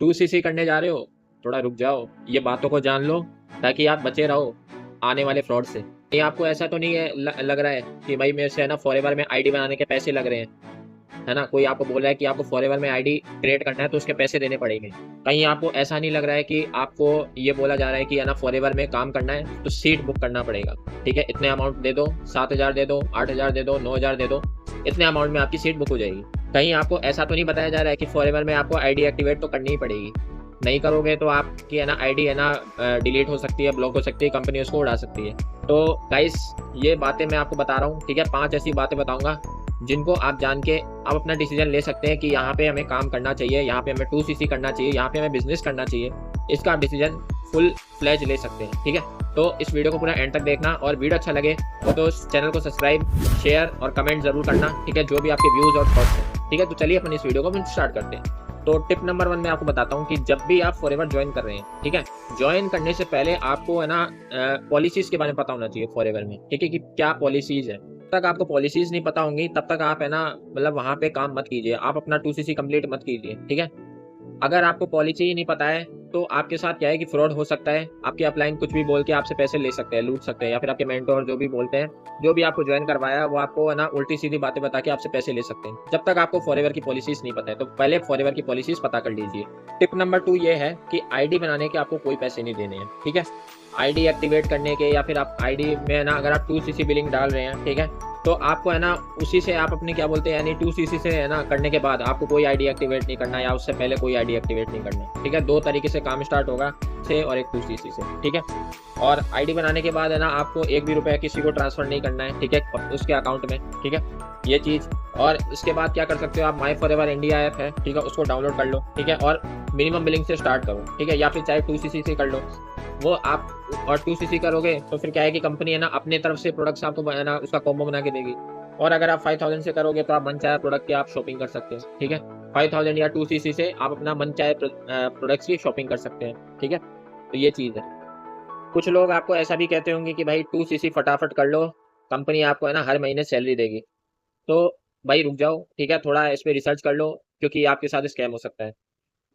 2cc करने जा रहे हो, थोड़ा रुक जाओ, ये बातों को जान लो ताकि आप बचे रहो आने वाले फ्रॉड से। ये आपको ऐसा तो नहीं है लग रहा है कि भाई मेरे से है ना फॉरएवर में आईडी बनाने के पैसे लग रहे हैं, है ना? कोई आपको बोल रहा है कि आपको फॉरएवर में आईडी क्रिएट करना है तो उसके पैसे देने पड़ेंगे। कहीं आपको ऐसा नहीं लग रहा है कि आपको ये बोला जा रहा है कि है ना फॉरएवर में काम करना है तो सीट बुक करना पड़ेगा, ठीक है? इतने अमाउंट दे दो, 7,000 दे दो, 8,000 दे दो, 9,000 दे दो, इतने अमाउंट में आपकी सीट बुक हो जाएगी। कहीं आपको ऐसा तो नहीं बताया जा रहा है कि फॉरएवर में आपको आईडी एक्टिवेट तो करनी ही पड़ेगी। नहीं करोगे तो आपकी है ना आईडी है ना डिलीट हो सकती है, ब्लॉक हो सकती है, कंपनी उसको उड़ा सकती है। तो गाइस, ये बातें मैं आपको बता रहा हूँ, ठीक है? 5 ऐसी बातें बताऊंगा जिनको आप जान के आप अपना डिसीजन ले सकते हैं कि यहाँ पे हमें काम करना चाहिए, यहाँ पे हमें 2cc करना चाहिए, यहाँ पे हमें बिजनेस करना चाहिए। इसका आप डिसीजन फुल फ्लेज ले सकते हैं, ठीक है? तो इस वीडियो को पूरा एंड तक देखना, और वीडियो अच्छा लगे तो चैनल को सब्सक्राइब, शेयर और कमेंट जरूर करना, ठीक है? जो भी आपके व्यूज और थॉट्स हैं, ठीक है? तो चलिए अपन इस वीडियो को स्टार्ट करते हैं। तो टिप नंबर 1 मैं आपको बताता हूँ कि जब भी आप फॉरएवर ज्वाइन कर रहे हैं, ठीक है, ज्वाइन करने से पहले आपको है ना पॉलिसीज के बारे में पता होना चाहिए फॉरएवर में, ठीक है, कि क्या पॉलिसीज है। तक आपको पॉलिसीज नहीं पता होंगी तब तक आप है ना मतलब वहां पे काम मत कीजिए, आप अपना 2cc कंप्लीट मत कीजिए, ठीक है? अगर आपको पॉलिसी ही नहीं पता है तो आपके साथ क्या है कि फ्रॉड हो सकता है। आपके अपलाइन कुछ भी बोल के आपसे पैसे ले सकते हैं, लूट सकते हैं, या फिर आपके मेंटोर जो भी बोलते हैं, जो भी आपको ज्वाइन करवाया वो आपको है ना उल्टी सीधी बातें बता के आपसे पैसे ले सकते हैं, जब तक आपको फॉरएवर की पॉलिसीज नहीं पता है। तो पहले फॉरएवर की पॉलिसीज पता कर लीजिए। टिप नंबर 2 ये है कि आईडी बनाने के आपको कोई पैसे नहीं देने हैं, ठीक है? आईडी एक्टिवेट करने के, या फिर आप आईडी में ना अगर आप 2cc बिलिंग डाल रहे हैं, ठीक है, तो आपको है ना उसी से आप अपने क्या बोलते हैं यानी 2cc से है ना करने के बाद आपको कोई आईडी एक्टिवेट नहीं करना, या उससे पहले कोई आईडी एक्टिवेट नहीं करना, ठीक है? 2 तरीके से काम स्टार्ट होगा, से और एक 2cc से, ठीक है? और आईडी बनाने के बाद है ना आपको एक भी रुपया किसी को ट्रांसफर नहीं करना है, ठीक है, उसके अकाउंट में, ठीक है, ये चीज। और इसके बाद क्या कर सकते हो आप, माई फॉरएवर इंडिया ऐप है, ठीक है, उसको डाउनलोड कर लो, ठीक है, और मिनिमम बिलिंग से स्टार्ट करो, ठीक है, या फिर चाहे 2cc से कर लो वो आप। और 2cc करोगे तो फिर क्या है कि कंपनी है ना अपने तरफ से प्रोडक्ट्स आपको है ना उसका कॉम्बो बना के देगी। और अगर आप 5,000 से करोगे तो आप मन चाहे प्रोडक्ट की आप शॉपिंग कर सकते हैं, ठीक है? 5,000 या 2cc से आप अपना मन चाहे प्रोडक्ट्स की शॉपिंग कर सकते हैं, ठीक है? तो ये चीज़ है। कुछ लोग आपको ऐसा भी कहते होंगे कि भाई 2cc फटाफट कर लो, कंपनी आपको है ना हर महीने सैलरी देगी। तो भाई रुक जाओ, ठीक है, थोड़ा इस पे रिसर्च कर लो, क्योंकि आपके साथ स्कैम हो सकता है।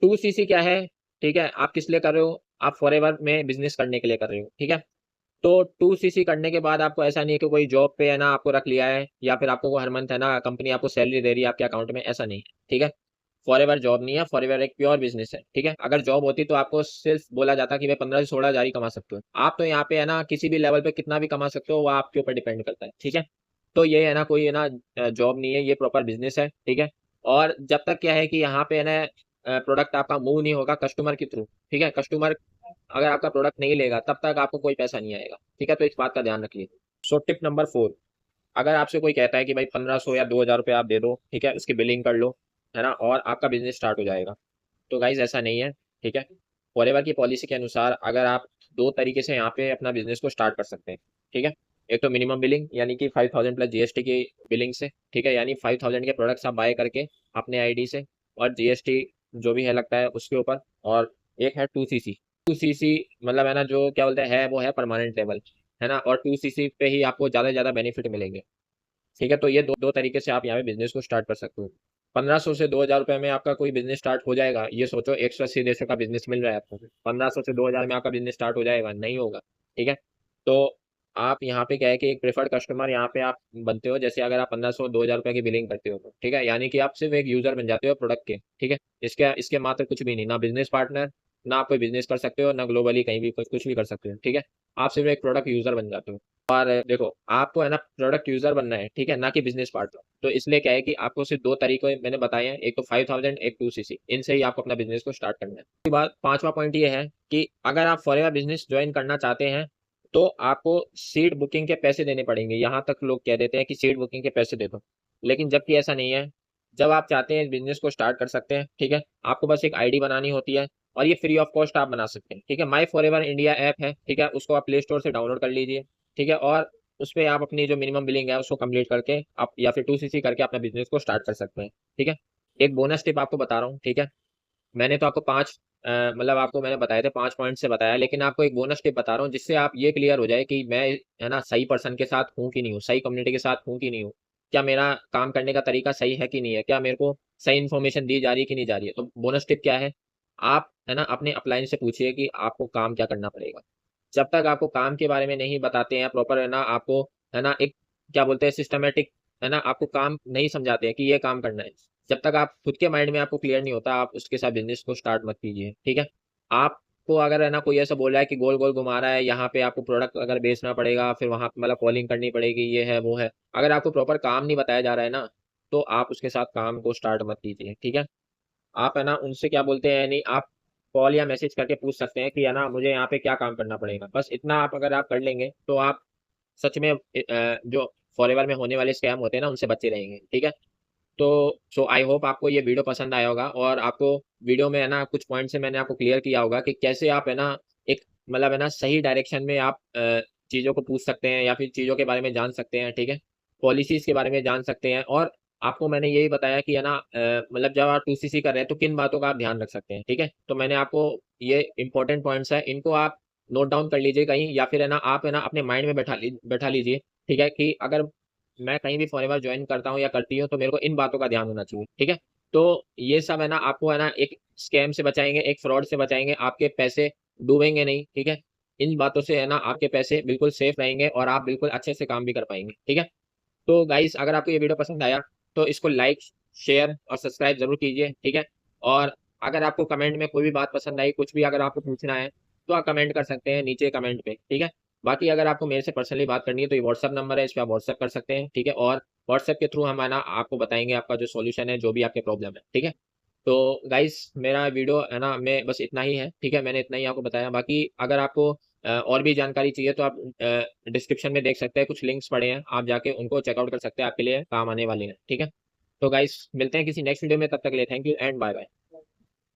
2cc क्या है, ठीक है, आप किस लिए कर रहे हो? आप फॉरएवर में बिजनेस करने के लिए कर रहे हो, ठीक है? तो 2cc करने के बाद आपको ऐसा नहीं है कि कोई जॉब पे है ना आपको रख लिया है, या फिर आपको वो हर मंथ है ना कंपनी आपको सैलरी दे रही है आपके अकाउंट में, ऐसा नहीं है, ठीक है? फॉरएवर जॉब नहीं है, फॉरएवर एक प्योर बिजनेस है, ठीक है? अगर जॉब होती तो आपको सिर्फ बोला जाता कि भाई 15 से 16,000 ही कमा सकते हो आप। तो यहाँ पे है ना किसी भी लेवल पे कितना भी कमा सकते हो, वो आपके ऊपर डिपेंड करता है, ठीक है? तो ये है ना कोई है ना जॉब नहीं है, ये प्रॉपर बिजनेस है, ठीक है? और जब तक क्या है कि यहाँ पे है ना प्रोडक्ट आपका मूव नहीं होगा कस्टमर के थ्रू, ठीक है, कस्टमर अगर आपका प्रोडक्ट नहीं लेगा तब तक आपको कोई पैसा नहीं आएगा, ठीक है? तो इस बात का ध्यान रखिए। सो टिप नंबर 4, अगर आपसे कोई कहता है कि भाई 1,500 या 2,000 रुपये आप दे दो, ठीक है, उसकी बिलिंग कर लो, है ना, और आपका बिजनेस स्टार्ट हो जाएगा, तो गाइज ऐसा नहीं है, ठीक है? फॉरएवर की पॉलिसी के अनुसार अगर आप 2 तरीके से यहाँ पे अपना बिजनेस को स्टार्ट कर सकते हैं, ठीक है? एक तो मिनिमम बिलिंग यानी कि 5,000 प्लस जीएसटी की बिलिंग से, ठीक है, यानी 5,000 के प्रोडक्ट्स आप बाय करके अपने आईडी से, और जीएसटी जो भी है लगता है उसके ऊपर। और एक है 2cc। 2cc मतलब है ना जो क्या बोलते हैं, वो है परमानेंट लेवल, है ना, और 2cc पे ही आपको ज़्यादा से ज़्यादा बेनिफिट मिलेंगे, ठीक है? तो ये दो दो तरीके से आप यहाँ पे बिजनेस को स्टार्ट कर सकते हो। 1,500 से 2,000 रुपये में आपका कोई बिजनेस स्टार्ट हो जाएगा? ये सोचो 180 देशों का बिजनेस मिल रहा है आपको, 1,500 से 2,000 में आपका बिजनेस स्टार्ट हो जाएगा? नहीं होगा, ठीक है? तो आप यहाँ पे क्या है कि एक प्रेफर्ड कस्टमर यहाँ पे आप बनते हो, जैसे अगर आप 1,500 2,000 रुपये की बिलिंग करते हो तो, ठीक है, यानी कि आप सिर्फ एक यूजर बन जाते हो प्रोडक्ट के, ठीक है? इसके इसके मात्र कुछ भी नहीं, ना बिजनेस पार्टनर, ना आप कोई बिजनेस कर सकते हो, ना ग्लोबली कहीं भी कुछ भी कर सकते हो, ठीक है? आप सिर्फ एक प्रोडक्ट यूजर बन जाते हो। और देखो आपको है ना प्रोडक्ट यूजर बनना है, ठीक है, ना कि बिजनेस पार्टनर। तो इसलिए क्या है कि आपको सिर्फ 2 तरीके मैंने बताए हैं, एक तो 5,000, एक 2cc, इनसे ही आपको अपना बिजनेस को स्टार्ट करना है। उसके बाद 5वां पॉइंट ये है कि अगर आप फॉरएवर बिजनेस ज्वाइन करना चाहते हैं तो आपको सीट बुकिंग के पैसे देने पड़ेंगे। यहाँ तक लोग कह देते हैं कि सीट बुकिंग के पैसे दे दो, लेकिन जबकि ऐसा नहीं है। जब आप चाहते हैं बिजनेस को स्टार्ट कर सकते हैं, ठीक है, आपको बस एक आईडी बनानी होती है, और ये फ्री ऑफ कॉस्ट आप बना सकते हैं, ठीक है? माई फॉरएवर इंडिया ऐप है, ठीक है, उसको आप प्ले स्टोर से डाउनलोड कर लीजिए, ठीक है, और उस पे आप अपनी जो मिनिमम बिलिंग है उसको कंप्लीट करके आप या फिर 2cc करके अपना बिजनेस को स्टार्ट कर सकते हैं, ठीक है? एक बोनस टिप आपको बता रहा हूँ, ठीक है? मैंने तो आपको 5 मतलब आपको मैंने बताए थे 5 पॉइंट से बताया, लेकिन आपको एक बोनस टिप बता रहा हूँ जिससे आप ये क्लियर हो जाए कि मैं है ना सही पर्सन के साथ हूँ कि नहीं हूँ, सही कम्युनिटी के साथ हूँ कि नहीं हूँ, क्या मेरा काम करने का तरीका सही है कि नहीं है, क्या मेरे को सही इन्फॉर्मेशन दी जा रही है कि नहीं जा रही है। तो बोनस टिप क्या है, आप है ना अपने अपलाइन से पूछिए कि आपको काम क्या करना पड़ेगा। जब तक आपको काम के बारे में नहीं बताते हैं प्रॉपर, है ना आपको, है ना एक क्या बोलते हैं सिस्टमेटिक, है ना आपको काम नहीं समझाते हैं कि ये काम करना है, जब तक आप खुद के माइंड में आपको क्लियर नहीं होता, आप उसके साथ बिजनेस को स्टार्ट मत कीजिए। ठीक है। आपको अगर है ना कोई ऐसा बोल रहा है कि गोल गोल घुमा रहा है, यहाँ पे आपको प्रोडक्ट अगर बेचना पड़ेगा, फिर वहां पे मतलब कॉलिंग करनी पड़ेगी, ये है वो है, अगर आपको प्रॉपर काम नहीं बताया जा रहा है ना, तो आप उसके साथ काम को स्टार्ट मत कीजिए। ठीक है। आप है ना उनसे क्या बोलते हैं, नहीं आप कॉल या मैसेज करके पूछ सकते हैं कि है ना मुझे यहाँ पे क्या काम करना पड़ेगा, बस इतना आप अगर आप कर लेंगे तो आप सच में जो फॉरएवर में होने वाले स्कैम होते हैं ना उनसे बचे रहेंगे। ठीक है। तो सो आई होप आपको ये वीडियो पसंद आया होगा, और आपको वीडियो में है ना कुछ पॉइंट से मैंने आपको क्लियर किया होगा कि कैसे आप है ना एक मतलब है ना सही डायरेक्शन में आप चीज़ों को पूछ सकते हैं या फिर चीज़ों के बारे में जान सकते हैं। ठीक है। पॉलिसीज के बारे में जान सकते हैं, और आपको मैंने यही बताया कि है ना मतलब जब आप 2CC कर रहे हैं तो किन बातों का आप ध्यान रख सकते हैं। ठीक है। तो मैंने आपको ये इंपॉर्टेंट पॉइंट्स है, इनको आप नोट डाउन कर लीजिए कहीं, या फिर है ना आप है ना अपने माइंड में बैठा लीजिए। ठीक है। कि अगर मैं कहीं भी फॉरएवर ज्वाइन करता हूँ या करती हूँ तो मेरे को इन बातों का ध्यान होना चाहिए। ठीक है। तो ये सब है ना आपको है ना एक स्कैम से बचाएंगे, एक फ्रॉड से बचाएंगे, आपके पैसे डूबेंगे नहीं। ठीक है। इन बातों से है ना आपके पैसे बिल्कुल सेफ रहेंगे और आप बिल्कुल अच्छे से काम भी कर पाएंगे। ठीक है। तो गाइस अगर आपको ये वीडियो पसंद आया तो इसको लाइक, शेयर और सब्सक्राइब जरूर कीजिए। ठीक है। और अगर आपको कमेंट में कोई भी बात पसंद आई, कुछ भी अगर आपको पूछना है, तो आप कमेंट कर सकते हैं नीचे कमेंट पे। ठीक है। बाकी अगर आपको मेरे से पर्सनली बात करनी है तो ये व्हाट्सअप नंबर है, इस पर आप व्हाट्सअप कर सकते हैं। ठीक है। और व्हाट्सएप के थ्रू हम है ना आपको बताएंगे आपका जो सॉल्यूशन है, जो भी आपके प्रॉब्लम है। ठीक है। तो गाइस मेरा वीडियो है ना मैं बस इतना ही है। ठीक है। मैंने इतना ही आपको बताया, बाकी अगर आपको और भी जानकारी चाहिए तो आप डिस्क्रिप्शन में देख सकते हैं, कुछ लिंक्स पड़े हैं, आप जाके उनको चेकआउट कर सकते हैं, आपके लिए काम आने वाले हैं। ठीक है। तो गाइस मिलते हैं किसी नेक्स्ट वीडियो में, तब तक के लिए thank you and bye bye.